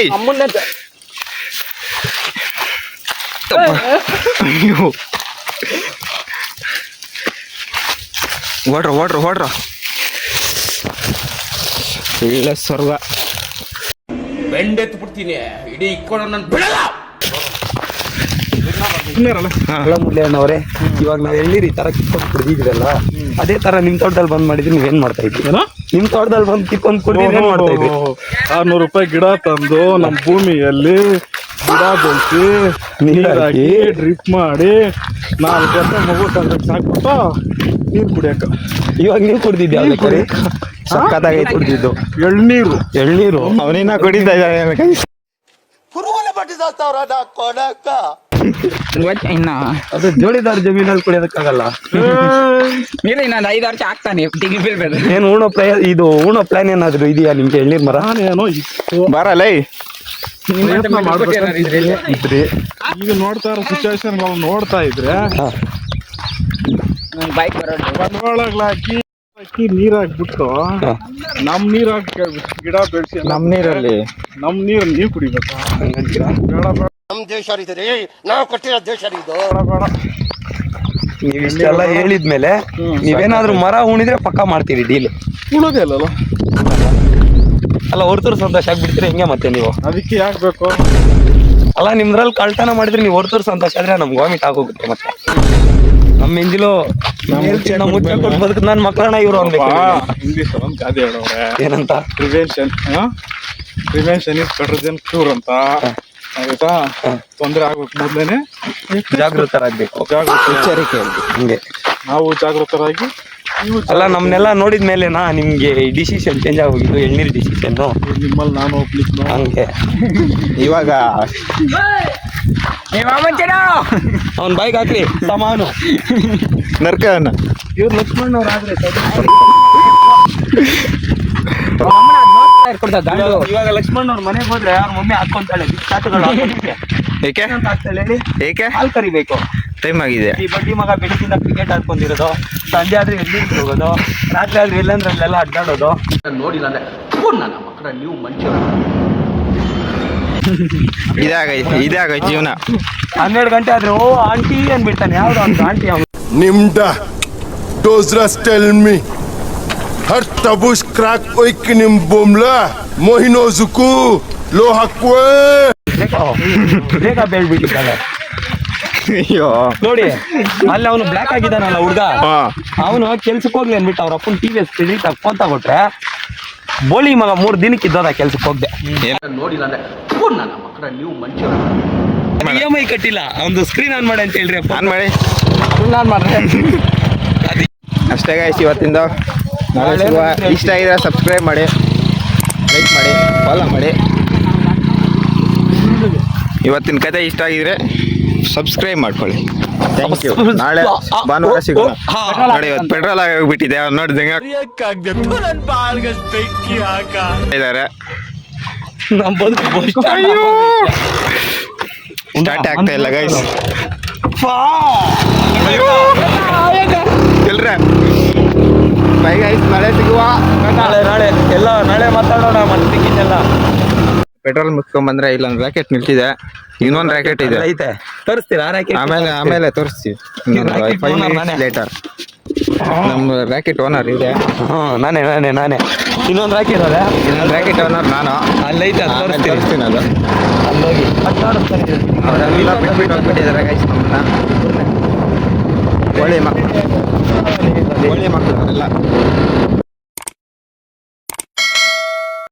[SPEAKER 1] ಓಡ್ರ ಇಲ್ಲ ಸ್ವರ್ಗ.
[SPEAKER 5] ಬೆಂಡೆತ್ತು ಬಿಡ್ತೀನಿ ಇಡೀ ಇಕ್ಕೊಂಡು ನನ್ ಬಿಡಲ್ಲ.
[SPEAKER 3] ಮುರಳಿ ಇವಾಗ ನಾವ್ ಎಳ್ನೀರು ಈ ತರ ಕಿತ್ಕೊಂಡು ಕುಡಿದಿದ್ರಲ್ಲ, ಅದೇ ತರ ನಿಮ್ ತೋಟದಲ್ಲಿ ಬಂದ್ ಮಾಡಿದ್ರಿ, ನೀವೇನ್ ಮಾಡ್ತಾ ಇದ್ರಿ? ನಿಮ್ ತೋಟದಲ್ಲಿ ಬಂದ್ ಕಿತ್ಕೊಂಡು ಕುಡಿದಿದ್ರೆ ಏನ್ ಮಾಡ್ತಾ ಇದ್ರಿ?
[SPEAKER 6] 600 ರೂಪಾಯಿ ಗಿಡ ತಂದು ನಮ್ ಭೂಮಿಯಲ್ಲಿ ಗಿಡ ಬೆಳೆಸಿ ನೀರ್ ಹಾಕಿ ಡ್ರಿಪ್ ಮಾಡಿ 4 ಗಂಟೆ ಮಗು ತಂದಕ್ಕೆ ಸಾಕ್ಬಿಟ್ಟು ನೀರ್ ಕುಡಿಯಕ.
[SPEAKER 3] ಇವಾಗ ನೀವ್ ಕುಡ್ದಿದ್ಯಾ? ಸಕ್ಕತ್ತಾಗಿ ಕುಡ್ದಿದ್ದು ಎಳ್ನೀರು
[SPEAKER 1] ಅವನಿನ್ನ ಕುಡಿತಾ ಇದ್ದಾರೆ.
[SPEAKER 3] ಅದು ಜೋಡಿದಾರ ಜಮೀನಲ್ಲಿ ಕುಡಿಯೋದಕ್ಕಾಗಲ್ಲ.
[SPEAKER 4] ಇನ್ನೊಂದು 5 ವರ್ಷ ಆಗ್ತಾನೆ.
[SPEAKER 3] ಏನ್ ಉಣೋ ಪ್ಲಾನ್ ಏನಾದ್ರು ಇದೆಯಾ ನಿಮ್ಗೆ? ಎಳ್ನೀರ್ ಮರ
[SPEAKER 1] ಬರಲ್ಲ
[SPEAKER 3] ಇದ್ರಿ
[SPEAKER 6] ಈಗ ನೋಡ್ತಾ ಇರೋ ಸಿಚುವೇಶನ್ ನೋಡ್ತಾ ಇದ್ರೆ ಬಂಡವಾಳಗಳಾಕಿ ನೀರ್ ಹಾಕ್ಬಿಟ್ಟು ನಮ್ ನೀರ್ ಹಾಕಿ ಗಿಡ ಬೆಳೆಸಿ
[SPEAKER 1] ನಮ್ ನೀರಲ್ಲಿ
[SPEAKER 6] ನಮ್ ನೀರ್ ನೀವ್ ಕುಡಿಬೇಕಾ?
[SPEAKER 5] ನಮ್ ದೇಶ ರೀ ನಾವು ಕಟ್ಟಿರೋ ದೇಶ ಇದು.
[SPEAKER 3] ನೀವ್ ಇಷ್ಟೆಲ್ಲ ಹೇಳಿದ್ಮೇಲೆ ನೀವೇನಾದ್ರೂ ಮರ ಉಣಿದ್ರೆ ಪಕ್ಕ ಮಾಡ್ತೀರಿ ಡೀಲ್.
[SPEAKER 6] ಉಳೋದೇ ಅಲ್ಲಲ್ಲ,
[SPEAKER 3] ಅಲ್ಲ ಹೊರ್ತೂರು ಸಂತೋಷ ಆಗ್ಬಿಡ್ತೀರಿ ಹೆಂಗೆ ಮತ್ತೆ ನೀವು?
[SPEAKER 6] ಅದಕ್ಕೆ ಯಾಕೆ ಬೇಕು?
[SPEAKER 3] ಅಲ್ಲ ನಿಮ್ದ್ರಲ್ಲಿ ಕಳ್ತನ ಮಾಡಿದ್ರೆ ನೀವು ಹೊರ್ತೂರು ಸಂತೋಷ ಆದ್ರೆ ನಮ್ಗೆ ವಾಮಿಟ್ ಆಗೋಗುತ್ತೆ. ಮತ್ತೆ ನಮ್ಮ ಎಂಜಿಲು ಮುಚ್ಚ ಕೊಟ್ಟು ಬದುಕ ನನ್ ಮಕ್ಕಳನ್ನ ಇವ್ರು ಅನ್ಬೇಕು.
[SPEAKER 6] ಇಂಗ್ಲಿಷ್ ಒಂದು ಗಾದೆ ಹೇಳವ್ರೆ,
[SPEAKER 3] ಏನಂತ?
[SPEAKER 6] Prevention is better then cure ಅಂತ. ಆಯ್ತಾ? ತೊಂದ್ರೆ ಆಗ್ಬೇಕು ಮೊದ್ಲೇನೆ
[SPEAKER 3] ಜಾಗೃತರಾಗ್ಬೇಕು,
[SPEAKER 6] ಎಚ್ಚರಿಕೆ.
[SPEAKER 3] ಹಂಗೆ
[SPEAKER 6] ನಾವು ಜಾಗೃತರಾಗಿ.
[SPEAKER 3] ಅಲ್ಲ ನಮ್ನೆಲ್ಲ ನೋಡಿದ್ಮೇಲೆನಾ ನಿಮ್ಗೆ ಡಿಸಿಷನ್ ಚೇಂಜ್ ಆಗೋಗಿದ್ದು, ಎಳ್ನೀರ್ ಡಿಸಿಷನ್.
[SPEAKER 6] ನಿಮ್ಮಲ್ಲಿ ನಾನು ಒಪ್ಲಿಕ್ಕೆ
[SPEAKER 3] ಹಂಗೆ
[SPEAKER 1] ಇವಾಗ
[SPEAKER 3] ಅವ್ನ್ ಬೈಕ್ ಹಾಕ್ಲಿ ಸಮಾನು
[SPEAKER 1] ನರ್ಕನ
[SPEAKER 3] ಇವ್ರು ಲಕ್ಷ್ಮಣ್ಣವ್ರು ಆದ್ರೆ ಇವಾಗ ಲಕ್ಷ್ಮಣ್ಣವ್ರ ಮನೆಗೆ ಹೋದ್ರೆ ಅವ್ರ ಮಮ್ಮಿ ಹಾಕೊಂತಾಳೆ
[SPEAKER 1] ಏಕೆ
[SPEAKER 3] ಹಾಕ್ತಾಳೆ ಹೇಳಿ.
[SPEAKER 1] ಏಕೆ
[SPEAKER 3] ಹಾಲ್ ಕರಿಬೇಕು.
[SPEAKER 1] ಟೈಮ್ ಆಗಿದೆ.
[SPEAKER 3] ಈ ಬಡ್ಡಿ ಮಗ ಬೆಳಗಿಂದ ಕ್ರಿಕೆಟ್ ಆಡ್ಕೊಂಡಿರೋದು, ಸಂಜೆ ಆದ್ರೆ ಎಲ್ಲಿ ಹೋಗೋದು, ರಾತ್ರಿ ಆದ್ರೆ ಎಲ್ಲಂದ್ರಲ್ಲೆಲ್ಲ ಅಡ್ಡಾಡೋದು.
[SPEAKER 5] ನೋಡಿಲ್ಲ ಅಂದ್ರೆ ನನ್ನ ಮಕ್ಕಳ ನೀವು ಮನುಷ್ಯರ.
[SPEAKER 1] ಇದಾಗೈತೆ ಜೀವನ.
[SPEAKER 3] 12 ಗಂಟೆ ಆದ್ರೆ ಓ ಆಂಟಿ ಅಂದ್ಬಿಡ್ತಾನೆ. ಯಾವ್ದು ಅಂತ ಆಂಟಿ ಅವ್ನು.
[SPEAKER 2] Nimda. Dozras tell me. Har tabush crack oik nim bomla. Mohino zuku. Lo hakwe.
[SPEAKER 3] ಬೇಗ ಬೆಳ್ಬಿಟ್ಟಿದ್ದಾನೆ.
[SPEAKER 1] ಅಯ್ಯೋ
[SPEAKER 3] ನೋಡಿ ಅಲ್ಲಿ ಅವನು ಬ್ಲಾಕ್ ಆಗಿದ್ದಾನಲ್ಲ ಹುಡ್ಗ, ಅವನು ಕೆಲ್ಸಕ್ಕೆ ಹೋಗ್ಲಿ ಅಂದ್ಬಿಟ್ಟು ಅವ್ರ ಅಪ್ಪನ TVS ಕ್ರೆಡಿಟ್ ಫೋನ್ ತಗೊಟ್ರೆ ಬೋಳಿ ಮಗ 3 ದಿನಕ್ಕೆ ಇದ್ದೋದ ಕೆಲ್ಸಕ್ಕೆ ಹೋಗ್ದೆ. ನೋಡಿಲ್ಲ ಅಂದ್ರೆ ನನ್ನ ಮಕ್ಕಳ ನೀವು ಮನುಷ್ಯರು EMI ಕಟ್ಟಿಲ್ಲ, ಒಂದು ಸ್ಕ್ರೀನ್ ಆನ್ ಮಾಡಿ ಅಂತ ಹೇಳ್ರಿ.
[SPEAKER 1] ಆನ್ ಮಾಡಿ
[SPEAKER 3] ಆನ್ ಮಾಡ್ರೆ
[SPEAKER 1] ಅಷ್ಟೇ ಗಾಯ್ಸ್ ಇವತ್ತಿಂದ. ನಾಳೆ ಸಿಗುವ. ಇಷ್ಟ ಆಗಿದ್ರೆ ಸಬ್ಸ್ಕ್ರೈಬ್ ಮಾಡಿ, ಲೈಕ್ ಮಾಡಿ, ಫಾಲೋ ಮಾಡಿ. ಇವತ್ತಿನ ಕತೆ ಇಷ್ಟ ಆಗಿದ್ರೆ ಸಬ್ಸ್ಕ್ರೈಬ್ ಮಾಡ್ಕೊಳ್ಳಿ. Thank you. ನಾಳೆ ಭಾನುವಾರ ಸಿಗೋಣ. ನೋಡಿ ಇವತ್ತು ಪೆಟ್ರೋಲ್ ಆಗೋಗ್ಬಿಟ್ಟಿದೆ ನೋಡಿದಂಗೆ ಇದ್ದಾರೆ.
[SPEAKER 3] ನಮ್ಮ ಬದುಕು
[SPEAKER 1] ಸ್ಟಾರ್ಟ್ ಆಗ್ತಾ ಇಲ್ಲ ಗೈಸ್. ಎಲ್ರ ಬೈ ಗೈಸ್, ನಾಳೆ ಸಿಗುವ.
[SPEAKER 3] ನಾಳೆ ಎಲ್ಲ ನಾಳೆ ಮಾತಾಡೋಣ. ಮತ್ತಿಕ್ಕಿದ್ದೆಲ್ಲ
[SPEAKER 1] ಪೆಟ್ರೋಲ್ ಮುಗಿಸ್ಕೊಂಡ್ ಬಂದ್ರೆ ಇಲ್ಲೊಂದು ರಾಕೆಟ್ ನಿಲ್ತಿದೆ, ಇನ್ನೊಂದು ರಾಕೆಟ್ ಇದೆ.
[SPEAKER 3] ಐತೆ ತೋರಿಸ್ತೀರಾ ರಾಕೆಟ್?
[SPEAKER 1] ಆಮೇಲೆ ತೋರಿಸ್ತೀವಿ. 5 minutes ಲೇಟರ್. ನಮ್ಮ ರಾಕೆಟ್ ಓನರ್ ಇದೆ.
[SPEAKER 3] ನಾನೇ ಇನ್ನೊಂದು ರಾಕೆಟ್ ಅದ.
[SPEAKER 1] ಇನ್ನೊಂದು ರಾಕೆಟ್ ಓನರ್ ನಾನು.
[SPEAKER 3] ಅಲ್ಲೈತೆ
[SPEAKER 1] ತೋರಿಸ್ತೀನಿ ಅದು.
[SPEAKER 3] ಅಲ್ಲೋಗಿ
[SPEAKER 1] ಅವರೆಲ್ಲ ಬಿಟ್ಬಿಟ್ಟು ಹೋಗ್ಬಿಟ್ಟಿದ್ದಾರೆ ಗೈಸ್ ನಮ್ಮನ್ನ. ಒಳ್ಳೆ ಮಕ್ಕಳು ಅವರೆಲ್ಲ.